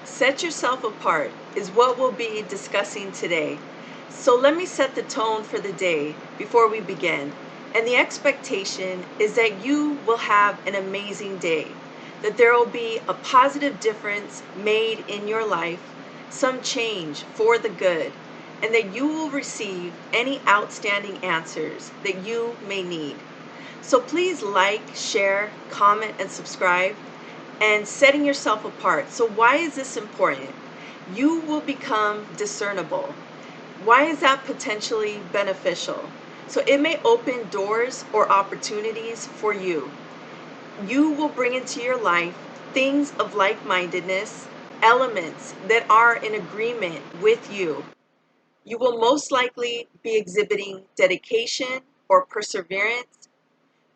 Set yourself apart is what we'll be discussing today. So let me set the tone for the day before we begin. And the expectation is that you will have an amazing day, that there will be a positive difference made in your life, some change for the good, and that you will receive any outstanding answers that you may need. So please like, share, comment, and subscribe and setting yourself apart. So why is this important? You will become discernible. Why is that potentially beneficial? So it may open doors or opportunities for you. You will bring into your life things of like-mindedness, elements that are in agreement with you. You will most likely be exhibiting dedication or perseverance.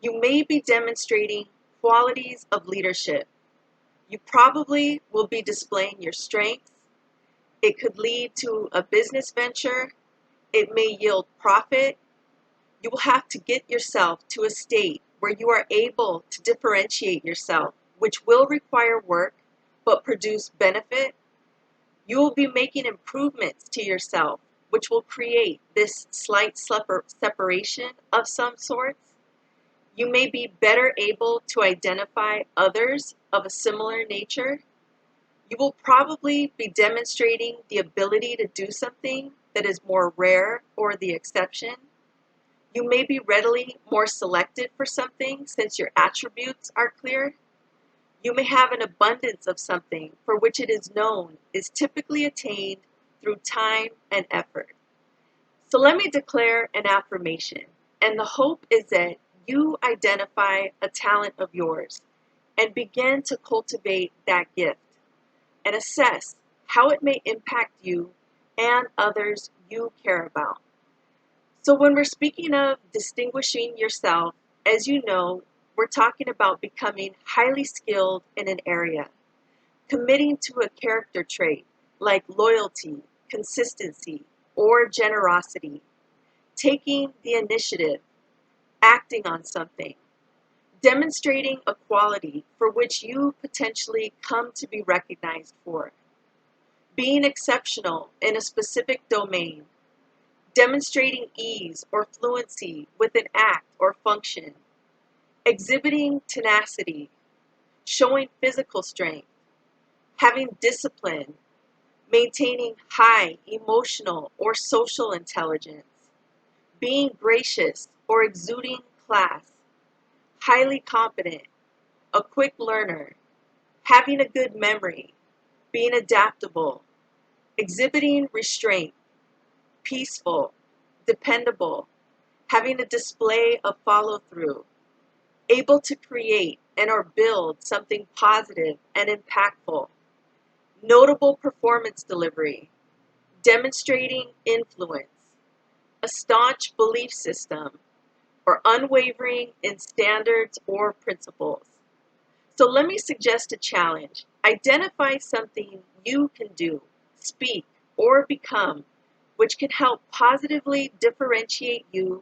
You may be demonstrating qualities of leadership. You probably will be displaying your strengths. It could lead to a business venture. It may yield profit. You will have to get yourself to a state where you are able to differentiate yourself, which will require work but produce benefit. You will be making improvements to yourself, which will create this slight separation of some sorts. You may be better able to identify others of a similar nature. You will probably be demonstrating the ability to do something that is more rare or the exception. You may be readily more selected for something since your attributes are clear. You may have an abundance of something for which it is known is typically attained through time and effort. So let me declare an affirmation, and the hope is that you identify a talent of yours and begin to cultivate that gift and assess how it may impact you and others you care about. So when we're speaking of distinguishing yourself, as you know, we're talking about becoming highly skilled in an area, committing to a character trait like loyalty, consistency, or generosity, taking the initiative, acting on something, demonstrating a quality for which you potentially come to be recognized for, being exceptional in a specific domain, demonstrating ease or fluency with an act or function, exhibiting tenacity, showing physical strength, having discipline, maintaining high emotional or social intelligence, being gracious or exuding class, highly competent, a quick learner, having a good memory, being adaptable, exhibiting restraint, peaceful, dependable, having a display of follow-through, able to create and or build something positive and impactful, notable performance delivery, demonstrating influence, a staunch belief system, or unwavering in standards or principles. So let me suggest a challenge. Identify something you can do, speak, or become, which can help positively differentiate you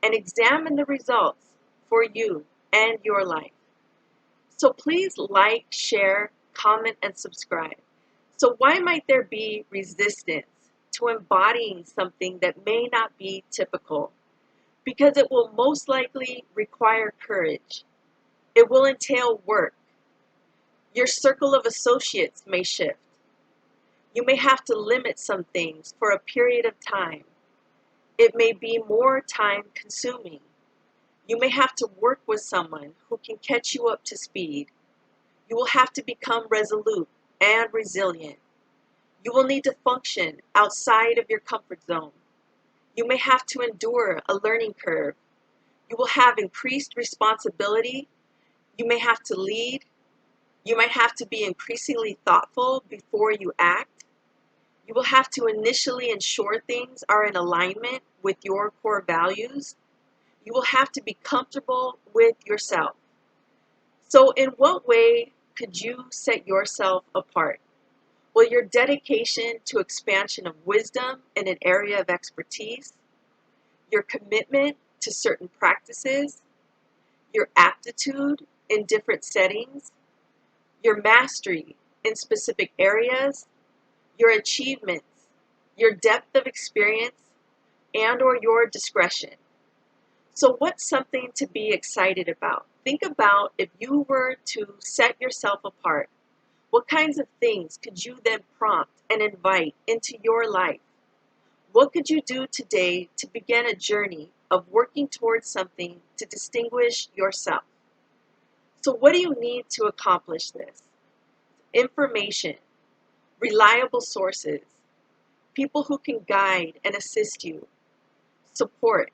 and examine the results for you and your life. So please like, share, comment, and subscribe. So why might there be resistance to embodying something that may not be typical? Because it will most likely require courage. It will entail work. Your circle of associates may shift. You may have to limit some things for a period of time. It may be more time consuming. You may have to work with someone who can catch you up to speed. You will have to become resolute and resilient. You will need to function outside of your comfort zone. You may have to endure a learning curve. You will have increased responsibility. You may have to lead. You might have to be increasingly thoughtful before you act. You will have to initially ensure things are in alignment with your core values. You will have to be comfortable with yourself. So in what way could you set yourself apart? Well, your dedication to expansion of wisdom in an area of expertise, your commitment to certain practices, your aptitude in different settings, your mastery in specific areas, your achievements, your depth of experience, and or your discretion. So what's something to be excited about? Think about if you were to set yourself apart. What kinds of things could you then prompt and invite into your life? What could you do today to begin a journey of working towards something to distinguish yourself? So what do you need to accomplish this? Information, reliable sources, people who can guide and assist you, support,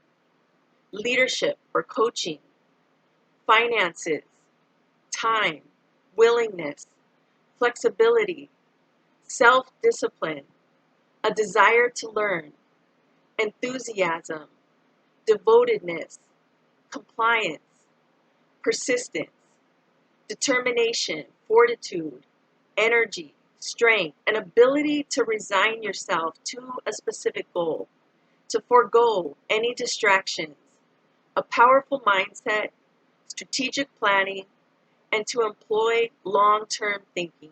leadership or coaching, finances, time, willingness, flexibility, self-discipline, a desire to learn, enthusiasm, devotedness, compliance, persistence, determination, fortitude, energy, strength, an ability to resign yourself to a specific goal, to forego any distractions, a powerful mindset, strategic planning, and to employ long-term thinking.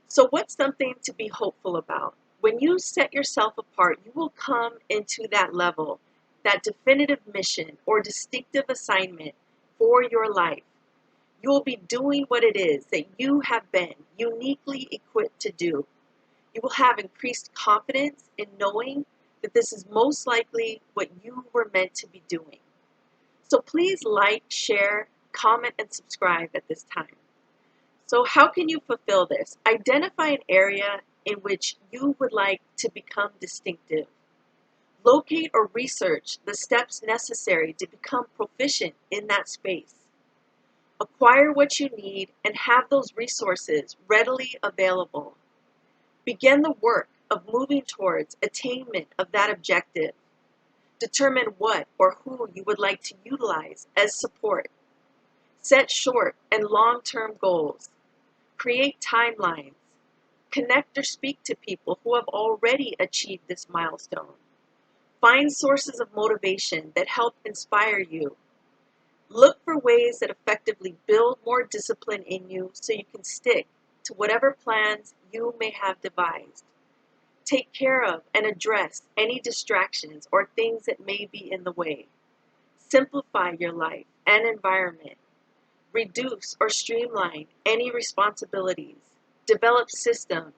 So what's something to be hopeful about? When you set yourself apart, you will come into that level, that definitive mission or distinctive assignment for your life. You will be doing what it is that you have been uniquely equipped to do. You will have increased confidence in knowing that this is most likely what you were meant to be doing. So please like, share, comment, and subscribe at this time. So how can you fulfill this? Identify an area in which you would like to become distinctive. Locate or research the steps necessary to become proficient in that space. Acquire what you need and have those resources readily available. Begin the work of moving towards attainment of that objective. Determine what or who you would like to utilize as support. Set short and long-term goals. Create timelines. Connect or speak to people who have already achieved this milestone. Find sources of motivation that help inspire you. Look for ways that effectively build more discipline in you so you can stick to whatever plans you may have devised. Take care of and address any distractions or things that may be in the way. Simplify your life and environment. Reduce or streamline any responsibilities. Develop systems.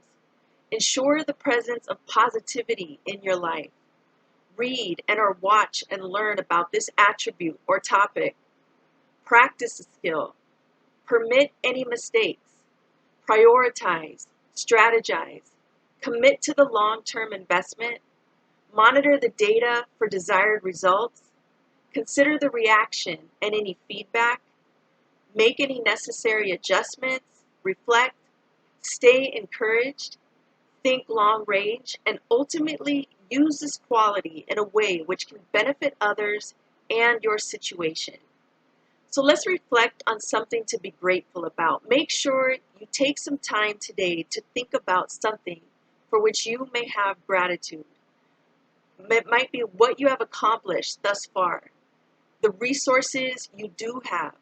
Ensure the presence of positivity in your life. Read and or watch and learn about this attribute or topic. Practice a skill. Permit any mistakes. Prioritize. Strategize. Commit to the long-term investment. Monitor the data for desired results. Consider the reaction and any feedback. Make any necessary adjustments. Reflect. Stay encouraged. Think long range. And ultimately use this quality in a way which can benefit others and your situation. So let's reflect on something to be grateful about. Make sure you take some time today to think about something for which you may have gratitude. It might be what you have accomplished thus far, the resources you do have,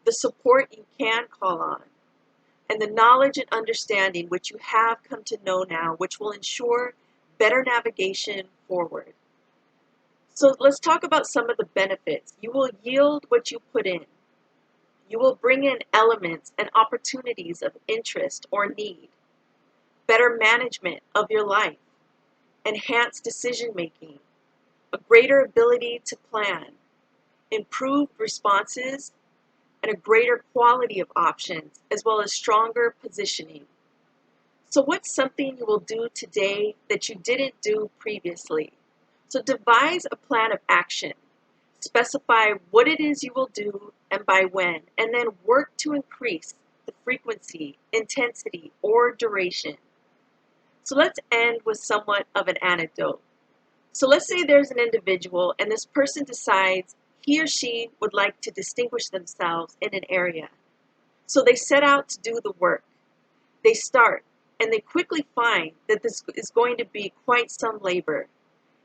the support you can call on, and the knowledge and understanding which you have come to know now, which will ensure better navigation forward. So let's talk about some of the benefits. You will yield what you put in. You will bring in elements and opportunities of interest or need. Better management of your life. Enhanced decision making. A greater ability to plan. Improved responses. And a greater quality of options, as well as stronger positioning. So what's something you will do today that you didn't do previously? So devise a plan of action. Specify what it is you will do and by when, and then work to increase the frequency, intensity, or duration. So let's end with somewhat of an anecdote. So let's say there's an individual and this person decides he or she would like to distinguish themselves in an area. So they set out to do the work. They start, and they quickly find that this is going to be quite some labor.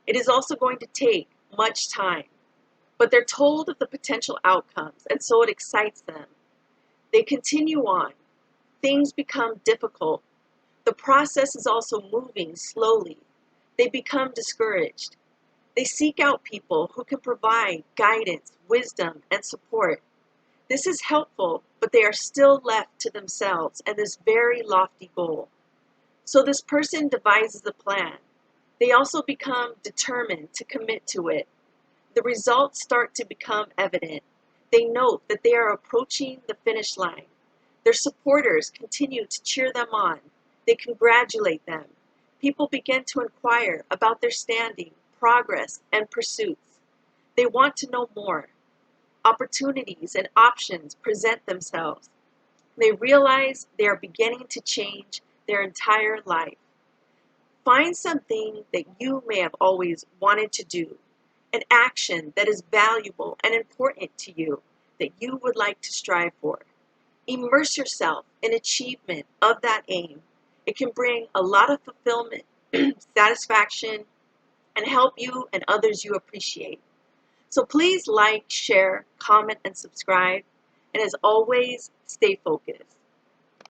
It is also going to take much time, but they're told of the potential outcomes, and so it excites them. They continue on, things become difficult. The process is also moving slowly. They become discouraged. They seek out people who can provide guidance, wisdom, and support. This is helpful, but they are still left to themselves and this very lofty goal. So this person devises a plan. They also become determined to commit to it. The results start to become evident. They note that they are approaching the finish line. Their supporters continue to cheer them on. They congratulate them. People begin to inquire about their standing, progress, and pursuits. They want to know more. Opportunities and options present themselves. They realize they are beginning to change their entire life. Find something that you may have always wanted to do, an action that is valuable and important to you that you would like to strive for. Immerse yourself in achievement of that aim. It can bring a lot of fulfillment, satisfaction, and help you and others you appreciate. So please like, share, comment, and subscribe. And as always, stay focused.